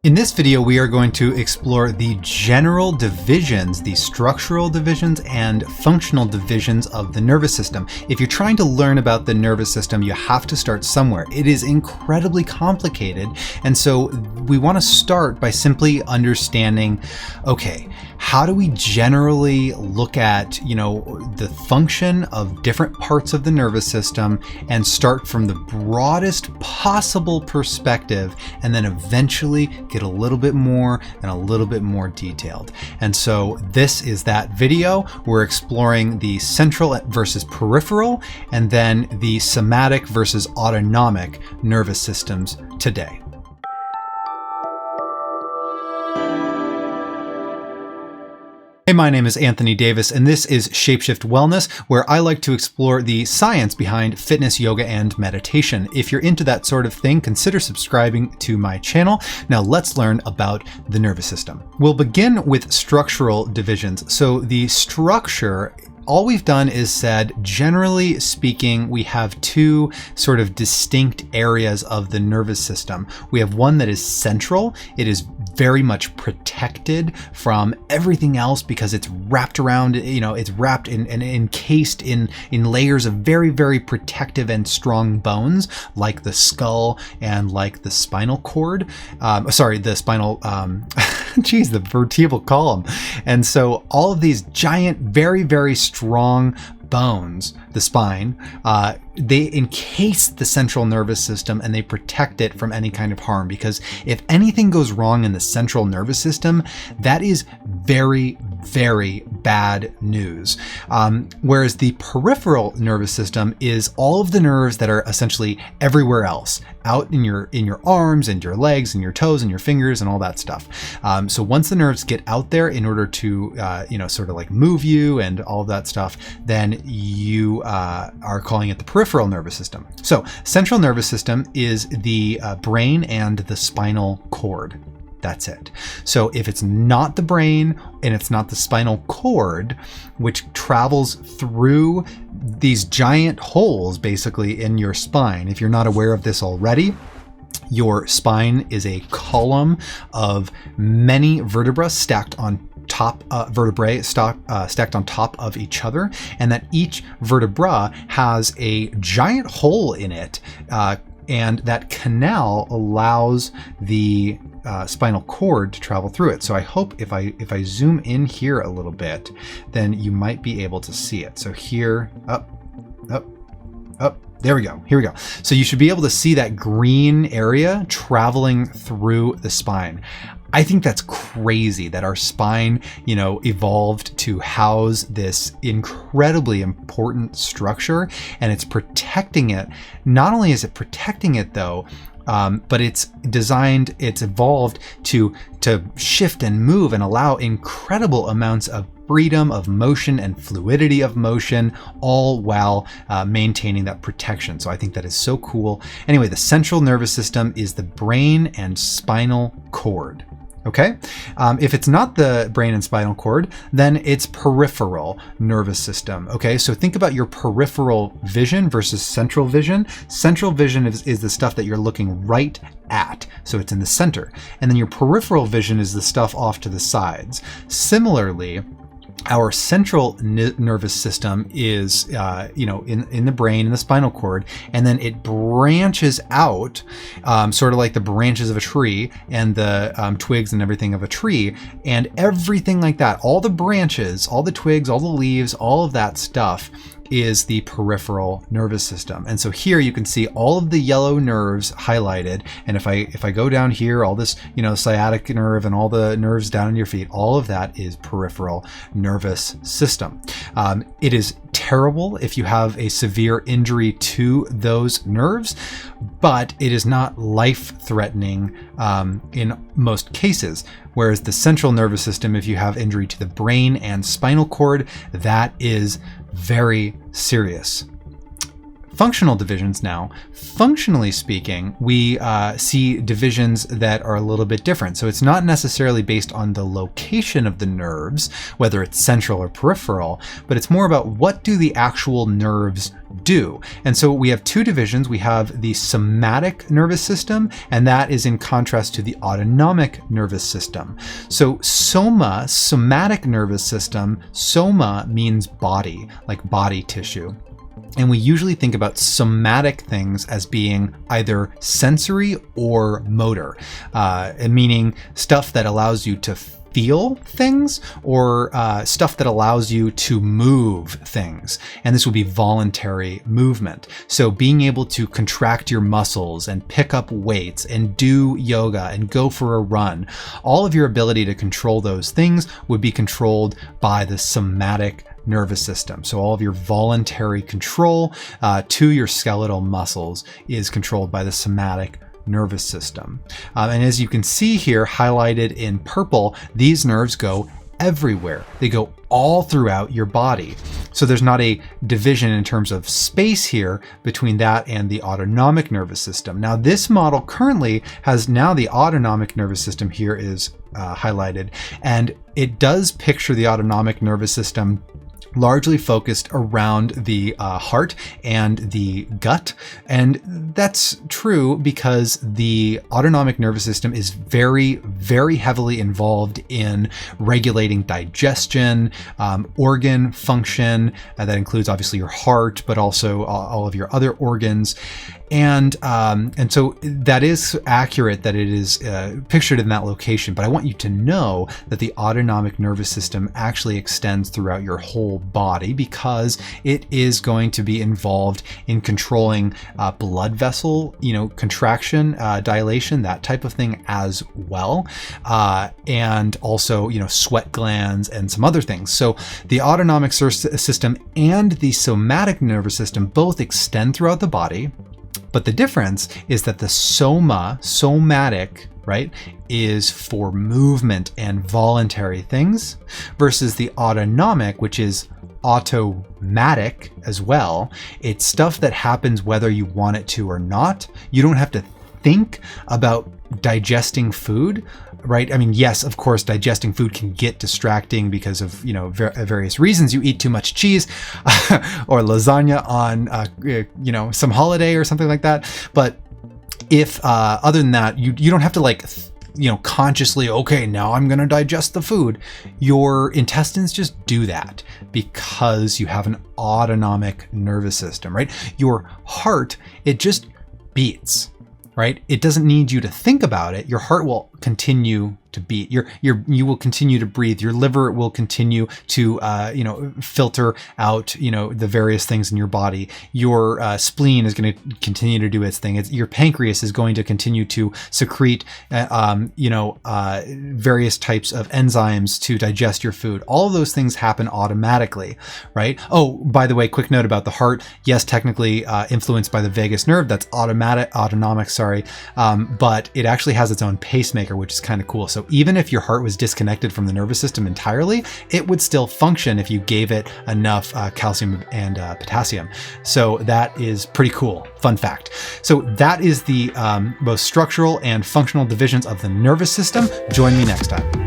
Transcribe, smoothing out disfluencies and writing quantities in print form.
In this video, we are going to explore the general divisions, the structural divisions and functional divisions of the nervous system. If you're trying to learn about the nervous system, you have to start somewhere. It is incredibly complicated. And so we want to start by simply understanding, okay, how do we generally look at, the function of different parts of the nervous system and start from the broadest possible perspective and then eventually get a little bit more and a little bit more detailed. And so this is that video. We're exploring the central versus peripheral and then the somatic versus autonomic nervous systems today. Hey, my name is Anthony Davis, and this is Shapeshift Wellness, where I like to explore the science behind fitness, yoga, and meditation. If you're into that sort of thing, consider subscribing to my channel. Now let's learn about the nervous system. We'll begin with structural divisions. So the structure, all we've done is said, generally speaking, we have two sort of distinct areas of the nervous system. We have one that is central. It is very much protected from everything else because it's wrapped around, it's wrapped in and encased in layers of very, very protective and strong bones, like the skull and like the spinal cord. The vertebral column. And so all of these giant, very, very strong bones, the spine, they encase the central nervous system and they protect it from any kind of harm, because if anything goes wrong in the central nervous system, that is very, very bad news. Whereas the peripheral nervous system is all of the nerves that are essentially everywhere else, out in your arms and your legs and your toes and your fingers and all that stuff. So once the nerves get out there in order to sort of like move you and all of that stuff, then you are calling it the peripheral nervous system. So central nervous system is the brain and the spinal cord. That's it. So if it's not the brain and it's not the spinal cord, which travels through these giant holes basically in your spine, if you're not aware of this already, your spine is a column of many vertebrae stacked on top stacked on top of each other, and that each vertebra has a giant hole in it, and that canal allows the spinal cord to travel through it. So I hope if I zoom in here a little bit, then you might be able to see it. So here, up. There we go. Here we go. So you should be able to see that green area traveling through the spine. I think that's crazy that our spine, evolved to house this incredibly important structure, and it's protecting it. Not only is it protecting it though, but it's evolved to shift and move and allow incredible amounts of freedom of motion and fluidity of motion, all while maintaining that protection. So I think that is so cool. Anyway, the central nervous system is the brain and spinal cord. Okay, if it's not the brain and spinal cord, then it's peripheral nervous system. Okay, so think about your peripheral vision versus central vision. Central vision is the stuff that you're looking right at, so it's in the center. And then your peripheral vision is the stuff off to the sides. Similarly, our central nervous system is, in the brain and the spinal cord, and then it branches out, sort of like the branches of a tree and the twigs and everything of a tree, and everything like that. All the branches, all the twigs, all the leaves, all of that stuff is the peripheral nervous system. And so here you can see all of the yellow nerves highlighted. And if I go down here, all this, sciatic nerve and all the nerves down in your feet, all of that is peripheral nervous system. It is terrible if you have a severe injury to those nerves, but it is not life-threatening in most cases. Whereas the central nervous system, if you have injury to the brain and spinal cord, that is very serious. functional divisions now. Functionally speaking, we see divisions that are a little bit different. So it's not necessarily based on the location of the nerves, whether it's central or peripheral, but it's more about what do the actual nerves do. And so we have two divisions. We have the somatic nervous system, and that is in contrast to the autonomic nervous system. So somatic nervous system, soma means body, like body tissue. And we usually think about somatic things as being either sensory or motor, meaning stuff that allows you to feel things or stuff that allows you to move things. And this would be voluntary movement. So being able to contract your muscles and pick up weights and do yoga and go for a run, all of your ability to control those things would be controlled by the somatic nervous system. So all of your voluntary control to your skeletal muscles is controlled by the somatic nervous system. And as you can see here highlighted in purple, these nerves go everywhere. They go all throughout your body. So there's not a division in terms of space here between that and the autonomic nervous system. Now this model currently has now the autonomic nervous system here is highlighted, and it does picture the autonomic nervous system largely focused around the heart and the gut. And that's true because the autonomic nervous system is very, very heavily involved in regulating digestion, organ function. That includes obviously your heart, but also all of your other organs. And so that is accurate that it is pictured in that location, but I want you to know that the autonomic nervous system actually extends throughout your whole body because it is going to be involved in controlling blood vessel, contraction, dilation, that type of thing as well. And also, sweat glands and some other things. So the autonomic system and the somatic nervous system both extend throughout the body. But the difference is that the somatic, right, is for movement and voluntary things versus the autonomic, which is automatic as well. It's stuff that happens whether you want it to or not. You don't have to think about digesting food, right? I mean, yes, of course, digesting food can get distracting because of, various reasons. You eat too much cheese or lasagna on, some holiday or something like that. But if, other than that, you don't have to consciously, okay, now I'm going to digest the food. Your intestines just do that because you have an autonomic nervous system, right? Your heart, it just beats. Right? It doesn't need you to think about it. Your heart will continue to beat. You will continue to breathe. Your liver will continue to, filter out, the various things in your body. Your spleen is going to continue to do its thing. Your pancreas is going to continue to secrete, various types of enzymes to digest your food. All of those things happen automatically, right? Oh, by the way, quick note about the heart. Yes, technically influenced by the vagus nerve. That's autonomic, but it actually has its own pacemaker, which is kind of cool. So even if your heart was disconnected from the nervous system entirely, it would still function if you gave it enough calcium and potassium. So that is pretty cool. Fun fact. So that is the both structural and functional divisions of the nervous system. Join me next time.